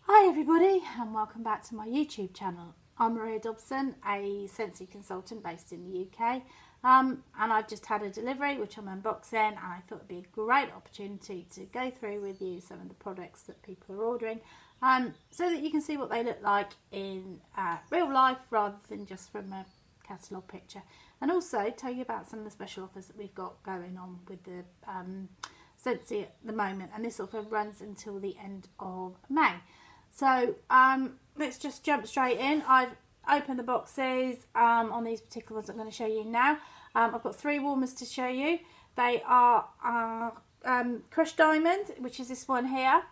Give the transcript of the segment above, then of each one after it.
Hi everybody and welcome back to my YouTube channel. I'm Maria Dobson, a Scentsy consultant based in the UK, and I've just had a delivery which I'm unboxing, and I thought it'd be a great opportunity to go through with you some of the products that people are ordering, so that you can see what they look like in real life rather than just from a catalogue picture, and also tell you about some of the special offers that we've got going on with the Scentsy at the moment, and this offer runs until the end of May. So let's just jump straight in. I've opened the boxes on these particular ones I'm going to show you now. I've got 3 warmers to show you. They are crushed diamond, which is this one here.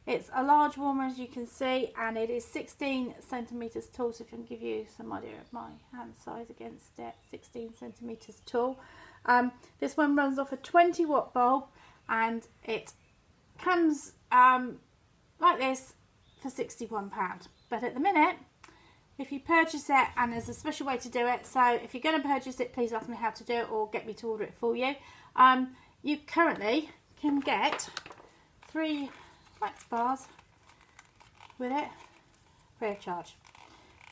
It's a large warmer, as you can see, and it is 16 centimetres tall. So if I can give you some idea of my hand size against it, 16 centimetres tall. This one runs off a 20 watt bulb, and it comes like this for £61. But at the minute, if you purchase it, and there's a special way to do it, so if you're going to purchase it, please ask me how to do it or get me to order it for you. You currently can get 3 wax bars with it free of charge.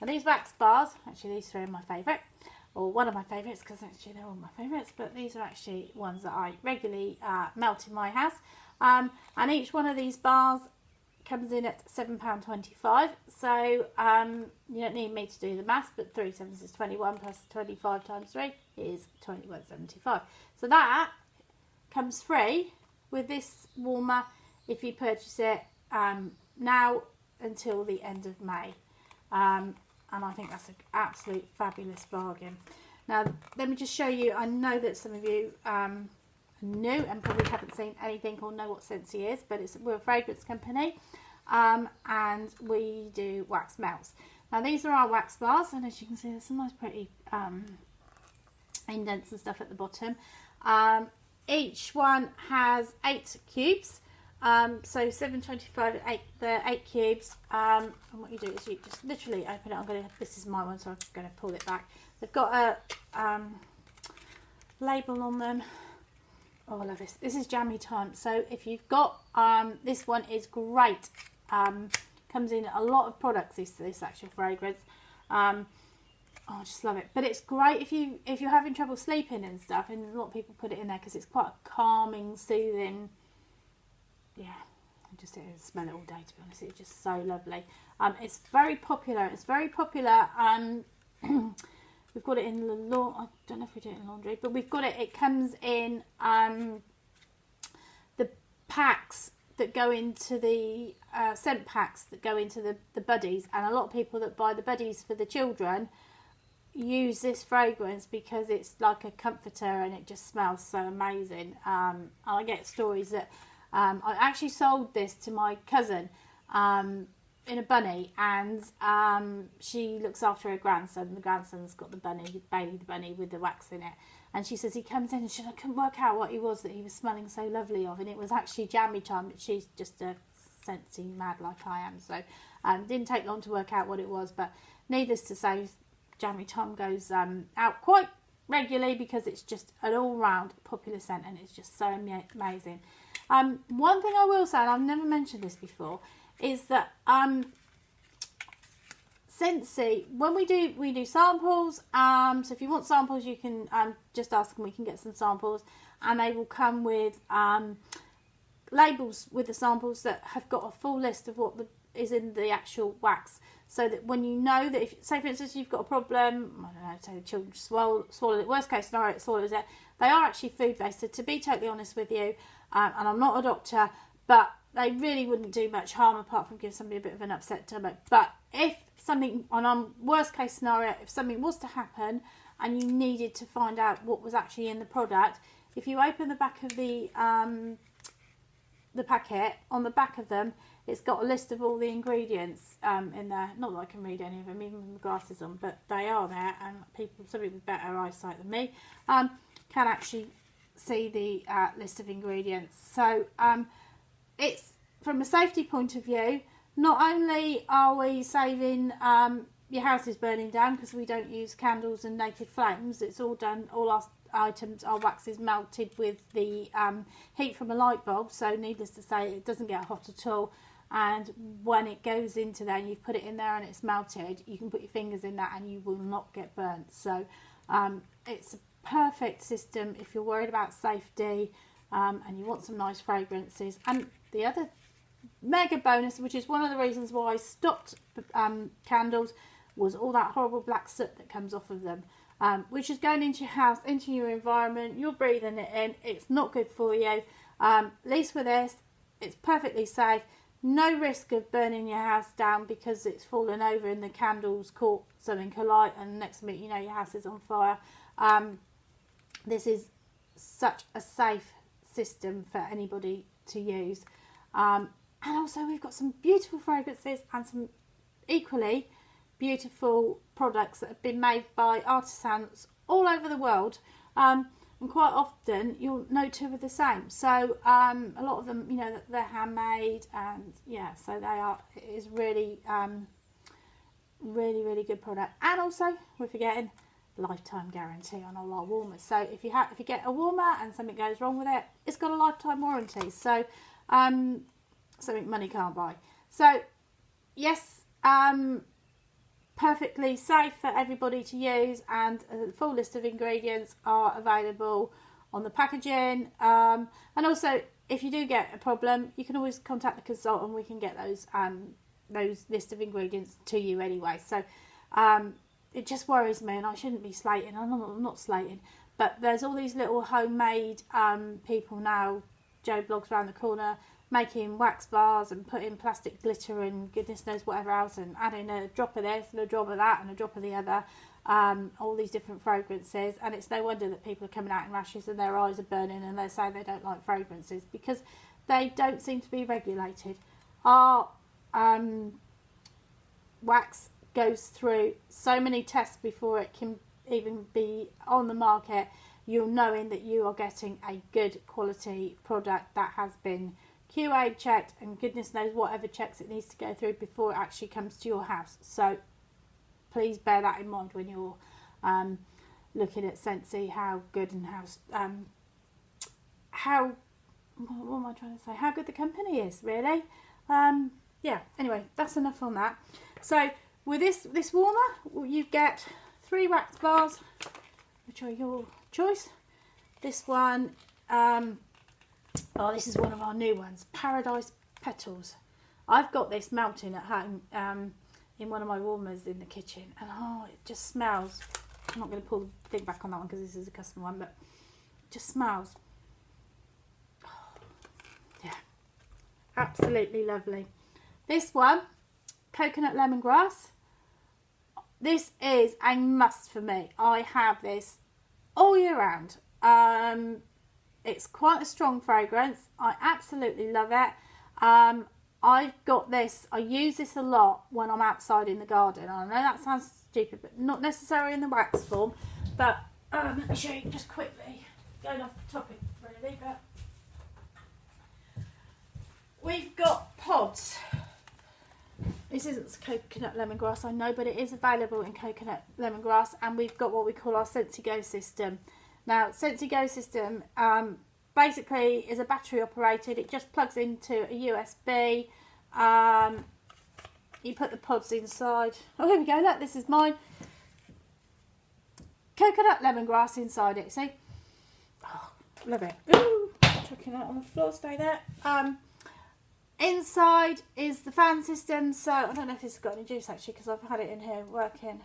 Now these wax bars, actually these 3 are my favourite, or one of my favourites, because actually they're all my favourites, but these are actually ones that I regularly melt in my house. And each one of these bars comes in at £7.25, so you don't need me to do the maths, but 3 sevens is 21 plus 25 times 3 is 21.75. So that comes free with this warmer if you purchase it now until the end of May, and I think that's an absolute fabulous bargain. Now let me just show you. I know that some of you are new and probably haven't seen anything or know what Scentsy is, but we're a fragrance company, and we do wax melts. Now these are our wax bars, and as you can see there's some nice pretty indents and stuff at the bottom. Each one has 8 cubes, so £7.25 the 8 cubes, and what you do is you just literally open it. This is my one, so I'm going to pull it back. They've got a label on them. Oh, I love this. This is jammy time. So if you've got this one is great. Comes in a lot of products. This actual fragrance. Oh, I just love it. But it's great if you're having trouble sleeping and stuff. And a lot of people put it in there because it's quite a calming, soothing. Yeah, I just smell it all day. To be honest, it's just so lovely. It's very popular. It's very popular. We've got it in the laundry. I don't know if we do it in laundry, but we've got it. It comes in the packs that go into the scent packs that go into the buddies, and a lot of people that buy the buddies for the children use this fragrance because it's like a comforter and it just smells so amazing. I get stories that I actually sold this to my cousin in a bunny, and she looks after her grandson. The grandson's got the bunny, Bailey the bunny, with the wax in it, and she says he comes in and I couldn't work out what he was that he was smelling so lovely of, and it was actually jammy time. But she's just a Scentsy mad like I am, so didn't take long to work out what it was. But needless to say, jammy time goes out quite regularly because it's just an all-round popular scent, and it's just so amazing. One thing I will say, and I've never mentioned this before, is that Scentsy, when we do samples, so if you want samples you can just ask them, we can get some samples, and they will come with labels with the samples that have got a full list of what is in the actual wax, so that when you know that, if say for instance you've got a problem, I don't know, say the children swallow it, worst case scenario it swallows it, they are actually food based. So to be totally honest with you, and I'm not a doctor, but they really wouldn't do much harm apart from give somebody a bit of an upset stomach. But if something, on worst case scenario, if something was to happen and you needed to find out what was actually in the product, if you open the back of the packet, on the back of them it's got a list of all the ingredients in there. Not that I can read any of them even with my glasses on, but they are there, and somebody with better eyesight than me can actually see the list of ingredients. So it's, from a safety point of view, not only are we saving your house is burning down because we don't use candles and naked flames, it's all done, all our items, our wax is melted with the heat from a light bulb, so needless to say it doesn't get hot at all. and when it goes into there and you've put it in there and it's melted, you can put your fingers in that and you will not get burnt. So it's a perfect system if you're worried about safety and you want some nice fragrances. And the other mega bonus, which is one of the reasons why I stopped candles, was all that horrible black soot that comes off of them, which is going into your house, into your environment. You're breathing it in. It's not good for you. At least with this, it's perfectly safe. No risk of burning your house down because it's fallen over and the candles caught something alight, and next minute you know your house is on fire. This is such a safe system for anybody to use. And also we've got some beautiful fragrances and some equally beautiful products that have been made by artisans all over the world. And quite often you'll know two are the same. So a lot of them, you know, they're handmade, and yeah, so they are. It is really, really good product. And also we're forgetting lifetime guarantee on all our warmers. So if you get a warmer and something goes wrong with it, it's got a lifetime warranty. So something money can't buy. So yes, perfectly safe for everybody to use, and a full list of ingredients are available on the packaging. And also, if you do get a problem, you can always contact the consultant. We can get those list of ingredients to you anyway. So it just worries me, and I shouldn't be slating. I'm not slating, but there's all these little homemade people now, Joe Blogs around the corner, making wax bars and putting plastic glitter and goodness knows whatever else, and adding a drop of this and a drop of that and a drop of the other, all these different fragrances. And it's no wonder that people are coming out in rashes and their eyes are burning and they're saying they don't like fragrances, because they don't seem to be regulated. Our wax goes through so many tests before it can even be on the market. You're knowing that you are getting a good quality product that has been QA checked, and goodness knows whatever checks it needs to go through before it actually comes to your house. So please bear that in mind when you're looking at Scentsy, how good and how what am I trying to say? How good the company is, really. Yeah. Anyway, that's enough on that. So with this warmer, you get 3 wax bars, which are your choice. This one. Oh, this is one of our new ones, Paradise Petals. I've got this melting at home in one of my warmers in the kitchen, and oh, it just smells. I'm not going to pull the thing back on that one because this is a custom one, but it just smells. Oh, yeah, absolutely lovely. This one, Coconut Lemongrass. This is a must for me. I have this all year round. It's quite a strong fragrance. I absolutely love it. I've got this. I use this a lot when I'm outside in the garden. I know that sounds stupid, but not necessarily in the wax form. But let me show you just quickly. Going off the topic really, but we've got pods. This isn't coconut lemongrass, I know, but it is available in coconut lemongrass, and we've got what we call our Scentsy Go system. Now, Scentsy Go system basically is a battery operated. It just plugs into a USB. You put the pods inside. Oh, here we go. Look, this is mine. Coconut lemongrass inside it. See? Oh, love it. Ooh, chucking that on the floor. Stay there. Inside is the fan system. So I don't know if this has got any juice actually, because I've had it in here working.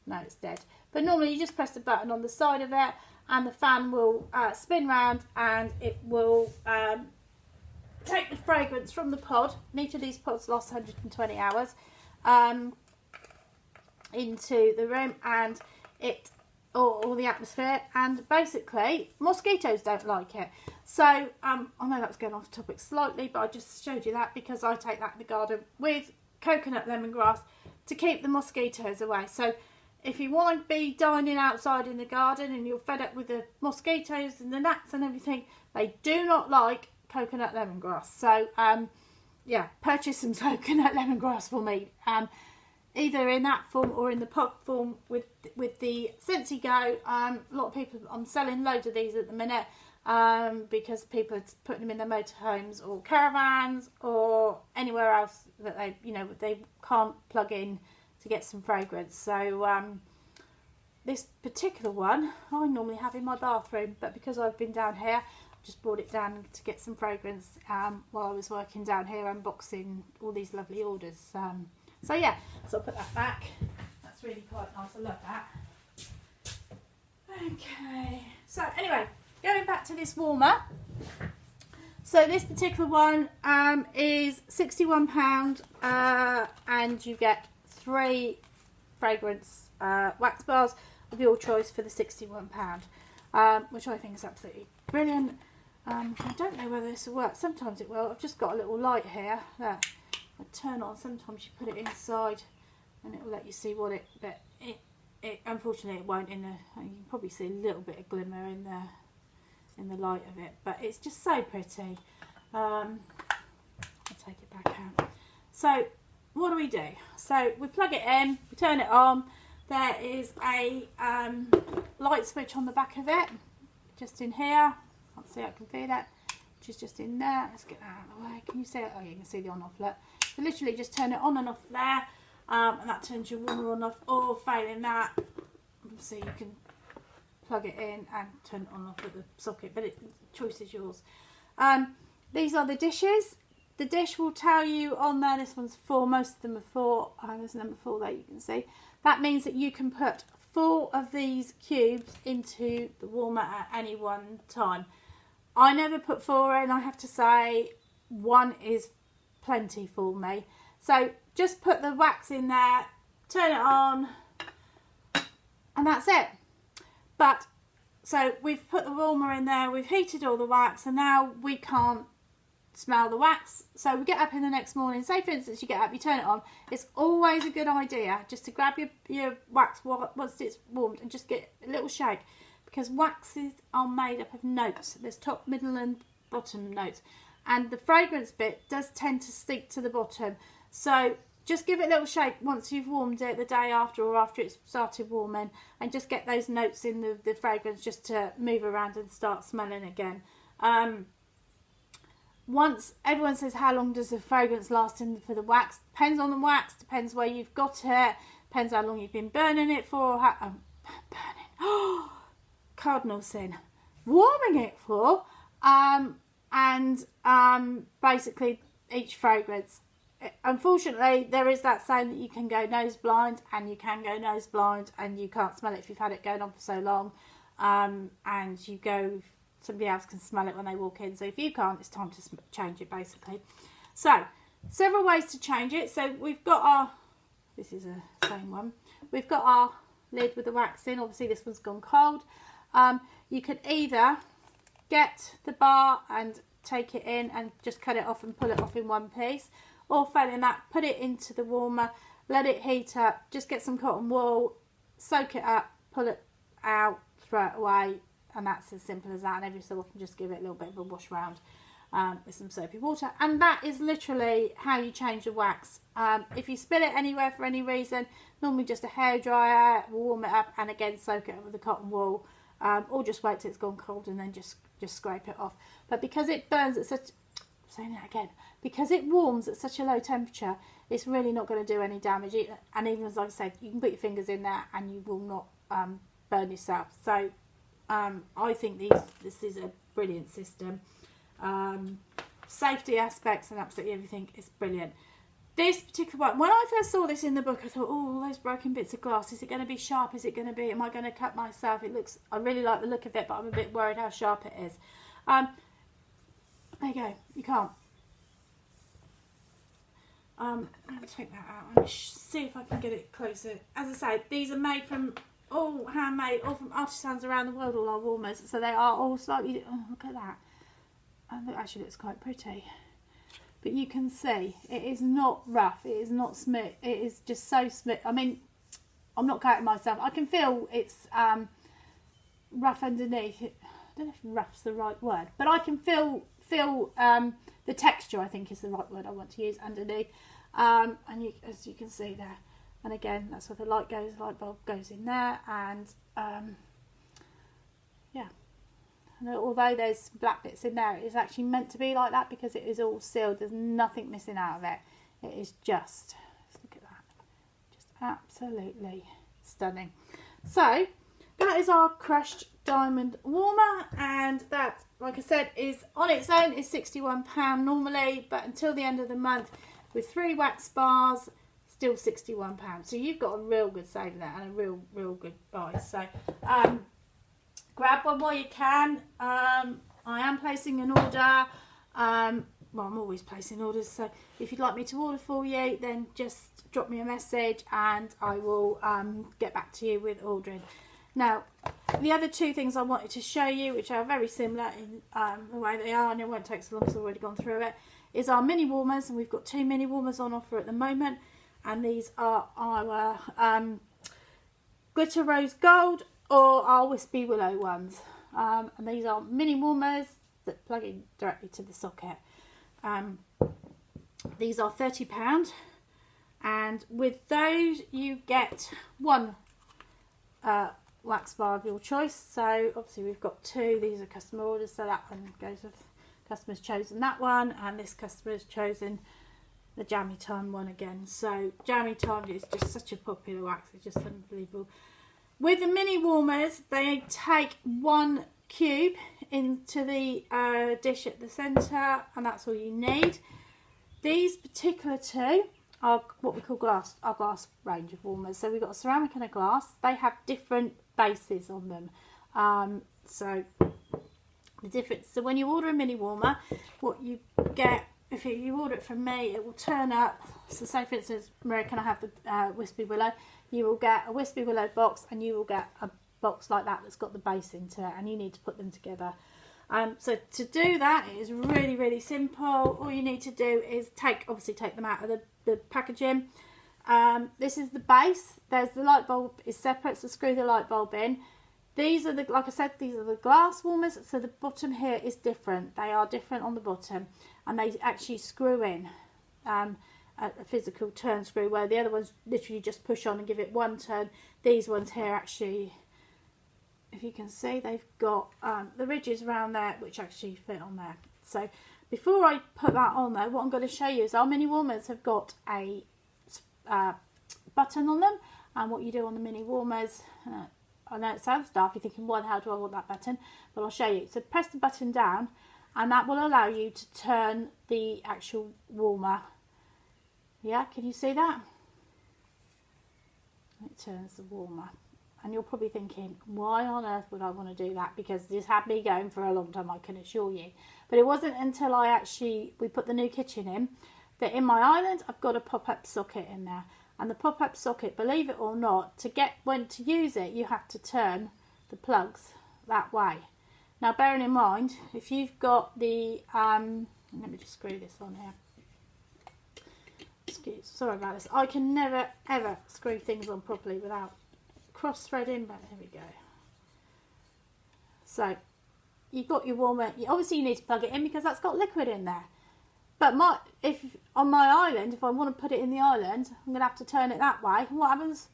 No, it's dead. But normally you just press the button on the side of it, and the fan will spin round, and it will take the fragrance from the pod, and each of these pods lasts 120 hours, into the room and it or the atmosphere, and basically mosquitoes don't like it. So I know that's going off topic slightly, but I just showed you that because I take that in the garden with coconut lemongrass to keep the mosquitoes away. So if you want to be dining outside in the garden and you're fed up with the mosquitoes and the gnats and everything, they do not like coconut lemongrass. So yeah, purchase some coconut lemongrass for me, either in that form or in the pod form with the Scentsy Go. A lot of people, I'm selling loads of these at the minute, because people are putting them in their motorhomes or caravans or anywhere else that they, you know, they can't plug in to get some fragrance. So this particular one I normally have in my bathroom, but because I've been down here, I just brought it down to get some fragrance while I was working down here unboxing all these lovely orders. So yeah, so I'll put that back. That's really quite nice. I love that. Okay, so anyway, going back to this warmer. So this particular one is £61 and you get 3 fragrance wax bars of your choice for the £61, which I think is absolutely brilliant. I don't know whether this will work. Sometimes it will. I've just got a little light here that I turn on. Sometimes you put it inside and it will let you see what it, but it unfortunately it won't in the, you can probably see a little bit of glimmer in the light of it, but it's just so pretty. I'll take it back out. So what do? So we plug it in, we turn it on. There is a light switch on the back of it, just in here. Can't see, I can feel it, which is just in there. Let's get that out of the way. Can you see it? Oh, you can see the on off look. So literally just turn it on and off there, and that turns your warmer on off, or failing that, obviously you can plug it in and turn it on and off at the socket, but the choice is yours. These are the dishes. The dish will tell you on there, this one's 4, most of them are 4, there's number 4 there you can see. That means that you can put 4 of these cubes into the warmer at any one time. I never put 4 in, I have to say 1 is plenty for me. So just put the wax in there, turn it on, and that's it. But so we've put the warmer in there, we've heated all the wax, and now we can't smell the wax. So we get up in the next morning, say for instance you get up, you turn it on, it's always a good idea just to grab your wax once it's warmed and just get a little shake, because waxes are made up of notes. There's top, middle and bottom notes, and the fragrance bit does tend to stick to the bottom. So just give it a little shake once you've warmed it the day after or after it's started warming, and just get those notes in the fragrance just to move around and start smelling again. Once everyone says how long does the fragrance last for the wax, depends on the wax, depends where you've got it, depends how long you've been burning it for, cardinal sin, warming it for, and basically each fragrance. Unfortunately, there is that saying that you can go nose blind, and you can go nose blind and you can't smell it if you've had it going on for so long, and you go, somebody else can smell it when they walk in. So if you can't, it's time to change it basically. So several ways to change it. So we've got our, this is a same one, we've got our lid with the wax in. Obviously this one's gone cold. You could either get the bar and take it in and just cut it off and pull it off in one piece, or failing that, put it into the warmer, let it heat up, just get some cotton wool, soak it up, pull it out, throw it away, and that's as simple as that. And every so often just give it a little bit of a wash round with some soapy water, and that is literally how you change the wax. If you spill it anywhere for any reason, normally just a hairdryer will warm it up, and again soak it up with the cotton wool, or just wait till it's gone cold and then just scrape it off. But because it burns at such, saying that again, because it warms at such a low temperature, it's really not going to do any damage. And even as I said, you can put your fingers in there and you will not burn yourself. So I think this is a brilliant system. Safety aspects and absolutely everything is brilliant. This particular one, when I first saw this in the book, I thought, oh, all those broken bits of glass, is it going to be sharp? Is it going to be, am I going to cut myself? It looks, I really like the look of it, but I'm a bit worried how sharp it is. There you go, you can't. I'm going to take that out and see if I can get it closer. As I say, these are made from, all handmade, all from artisans around the world, all our warmers. So they are all slightly, oh, look at that. And it actually looks quite pretty. But you can see, it is not rough, it is not smooth, it is just so smooth. I mean, I'm not counting myself. I can feel it's rough underneath. I don't know if rough's the right word, but I can feel the texture, I think is the right word I want to use, underneath. And as you can see there, and again, that's where the light goes, light bulb goes in there, and yeah, And although there's black bits in there, it is actually meant to be like that because it is all sealed. There's nothing missing out of it. It is just look at that. Just absolutely stunning. So that is our crushed diamond warmer, and that, like I said, is on its own is £61 normally, but until the end of the month with 3 wax bars, still £61. So you've got a real good saving there and a real good buy. So grab one while you can. I am placing an order. Well, I'm always placing orders, so if you'd like me to order for you, then just drop me a message and I will get back to you with ordering. Now, the other 2 things I wanted to show you, which are very similar in the way they are, and it won't take so long because I've already gone through it, is our mini warmers, and we've got 2 mini warmers on offer at the moment, and these are our glitter rose gold or our wispy willow ones, and these are mini warmers that plug in directly to the socket. These are £30, and with those you get 1 wax bar of your choice. So obviously we've got 2. These are customer orders, so that one goes with customer's chosen that one, and this customer has chosen the Jammy Time one again. So Jammy Time is just such a popular wax, it's just unbelievable. With the mini warmers, they take 1 cube into the dish at the centre, and that's all you need. These particular 2 are what we call our glass range of warmers. So we've got a ceramic and a glass. They have different bases on them. So the difference, so when you order a mini warmer, what you get, if you order it from me, it will turn up. So say for instance, Maria, can I have the Wispy Willow? You will get a Wispy Willow box, and you will get a box like that that's got the base into it, and you need to put them together. So to do that, it is really simple. All you need to do is obviously take them out of the packaging. This is the base. There's the light bulb is separate, so screw the light bulb in. These are like I said, these are the glass warmers, so the bottom here is different. They are different on the bottom, and they actually screw in a physical turn screw, where the other ones literally just push on and give it 1 turn. These ones here actually, if you can see, they've got the ridges around there which actually fit on there. So before I put that on there, what I'm going to show you is our mini warmers have got a button on them, and what you do on the mini warmers, I know it sounds daft, you're thinking, why the hell do I want that button? But I'll show you. So press the button down, and that will allow you to turn the actual warmer. Yeah, can you see that? It turns the warmer. And you're probably thinking, why on earth would I want to do that? Because this had me going for a long time, I can assure you. But it wasn't until we put the new kitchen in, that in my island, I've got a pop-up socket in there. And the pop-up socket, believe it or not, when to use it, you have to turn the plugs that way. Now, bearing in mind, if you've got the, let me just screw this on here. Sorry about this. I can never, ever screw things on properly without cross-threading, but there we go. So you've got your warmer. Obviously you need to plug it in because that's got liquid in there. But if on my island, if I want to put it in the island, I'm going to have to turn it that way. What happens?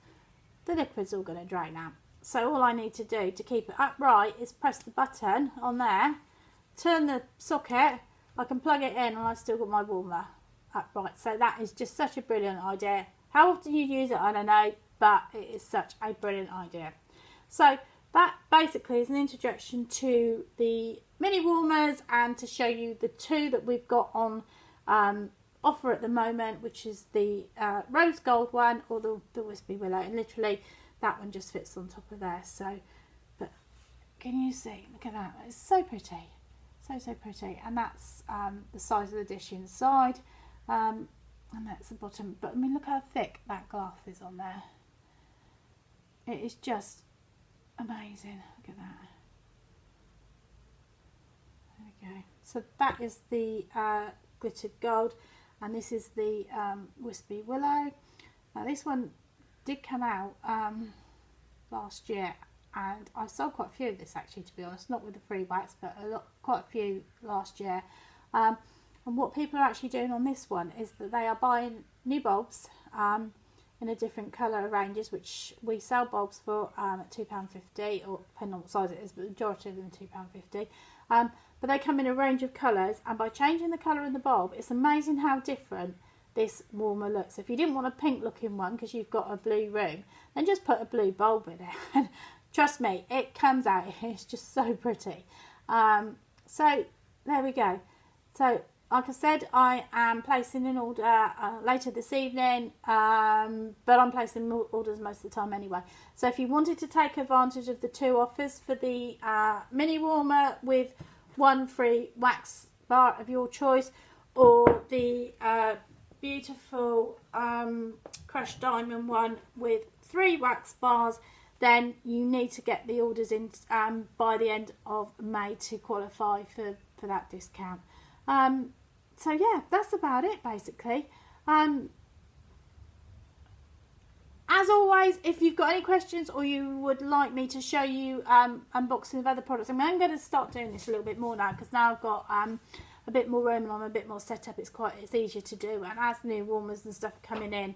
The liquid's all going to drain out. So all I need to do to keep it upright is press the button on there, turn the socket, I can plug it in, and I've still got my warmer upright. So that is just such a brilliant idea. How often you use it, I don't know, but it is such a brilliant idea. So that basically is an introduction to the mini warmers, and to show you the 2 that we've got on offer at the moment, which is the rose gold one or the Wispy Willow, and literally that one just fits on top of there. So, but can you see? Look at that, it's so pretty, so pretty. And that's the size of the dish inside, and that's the bottom. But I mean, look how thick that glass is on there. It is just amazing. Look at that. There we go. So that is the glittered gold, and this is the Whispy Willow. Now this one did come out last year, and I sold quite a few of this actually, to be honest, not with the free wax, but quite a few last year. And what people are actually doing on this one is that they are buying new bulbs in a different colour ranges, which we sell bulbs for at £2.50, or depending on what size it is, but the majority of them are £2.50. But they come in a range of colours, and by changing the colour in the bulb, it's amazing how different this warmer looks. If you didn't want a pink looking one because you've got a blue room, then just put a blue bulb in it. And trust me, it comes out, it's just so pretty. So there we go. So like I said, I am placing an order later this evening, but I'm placing orders most of the time anyway. So if you wanted to take advantage of the 2 offers for the mini warmer with 1 free wax bar of your choice, or the beautiful crushed diamond one with 3 wax bars, then you need to get the orders in by the end of May to qualify for that discount. So yeah, that's about it basically. As always, if you've got any questions or you would like me to show you unboxing of other products, I'm going to start doing this a little bit more now, because now I've got a bit more room and I'm a bit more set up. It's easier to do, and as new warmers and stuff are coming in,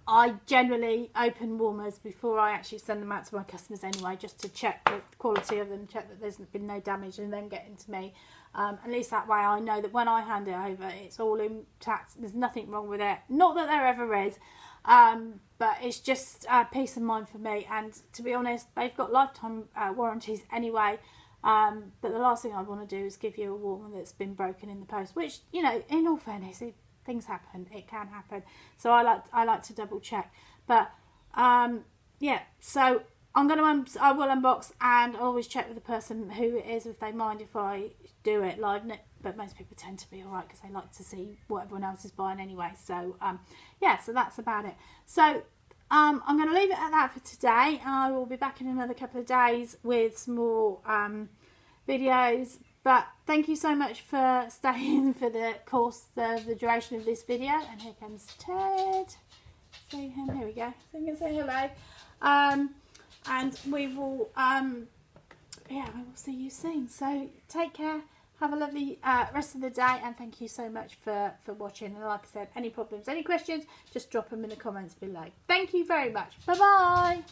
I generally open warmers before I actually send them out to my customers anyway, just to check the quality of them, check that there's been no damage, and then getting to me. At least that way I know that when I hand it over, it's all intact, there's nothing wrong with it. Not that there ever is, but it's just peace of mind for me. And to be honest, they've got lifetime warranties anyway. But the last thing I want to do is give you a warmer that's been broken in the post, which, you know, in all fairness, things happen, it can happen, so I like to double check. But yeah, so I will unbox, and I'll always check with the person who it is if they mind if I do it live, but most people tend to be alright because they like to see what everyone else is buying anyway. So yeah, so that's about it. So I'm going to leave it at that for today. I will be back in another couple of days with some more videos. But thank you so much for staying for the the duration of this video. And here comes Ted. See him, here we go. So I'm going to say hello. And we will, we will see you soon. So take care. Have a lovely rest of the day. And thank you so much for watching. And like I said, any problems, any questions, just drop them in the comments below. Thank you very much. Bye-bye.